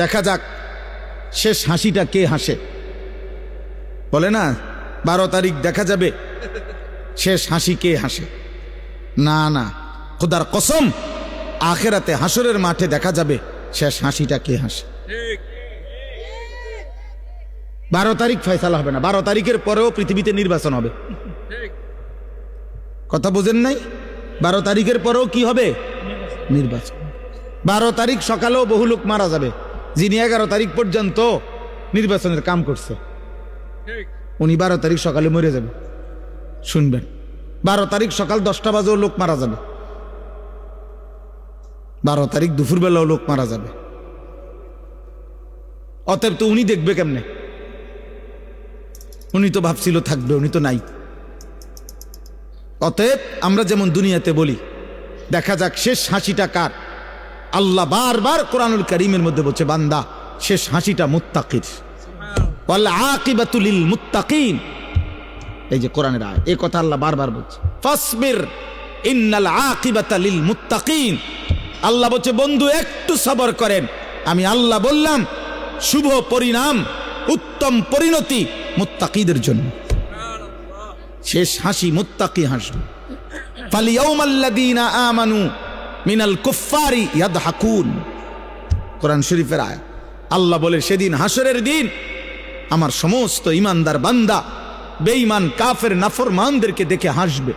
দেখা যাক শেষ হাসিটা কে হাসে। বলে না 12 তারিখ দেখা যাবে শেষ হাসি কে হাসে। না না, খোদার কসম, আখেরাতে হাসরের মাঠে দেখা যাবে শেষ হাসিটা কে হাসে। 12 তারিখ ফয়সালা হবে না, 12 তারিখের পরেও পৃথিবীতে নির্বাচন হবে। কথা বোঝেন নাই? 12 তারিখের পরেও কি হবে? নির্বাচন। 12 তারিখ সকালেও বহু লোক মারা যাবে, যিনি 11 তারিখ পর্যন্ত নির্বাচনের কাম করছে উনি 12 তারিখ সকালে মরে যাবে। শুনবেন, 12 তারিখ সকাল 10টা বাজেও লোক মারা যাবে, 12 তারিখ দুপুরবেলাও লোক মারা যাবে। অতএব তো উনি দেখবে কেমনে? উনি তো ভাবছিল থাকবে, উনি তো নাই। অতএব আমরা যেমন দুনিয়াতে বলি দেখা যাক শেষ হাসিটা কার, আল্লাহ বারবার কোরআনুল কারীমের মধ্যে বলছে বান্দা শেষ হাসিটা মুত্তাকির, ওয়াল আকিবাতু লিল মুত্তাকিন। এই যে কোরআনের আয়াত, এই কথা আল্লাহ বারবার বলছে, ফাসবির ইন্নাল আকিবাতা লিল মুত্তাকিন। আল্লাহ বলছে বন্ধু একটু সবর করেন, আমি আল্লাহ বললাম শুভ পরিণাম, উত্তম পরিণতি মুত্তাকিদের জন্য। শেষ হাসি মুত্তাকি হাসবে। ফালিয়াউমাল্লাযীনা আমানু মিনাল কুফফারি ইয়াদহাকুন, কোরআন শরীফের আয়াত। আল্লাহ বলে সেদিন হাসরের দিন আমার সমস্ত ঈমানদার বান্দা বেঈমান কাফের নাফরমানদেরকে দেখে হাসবে।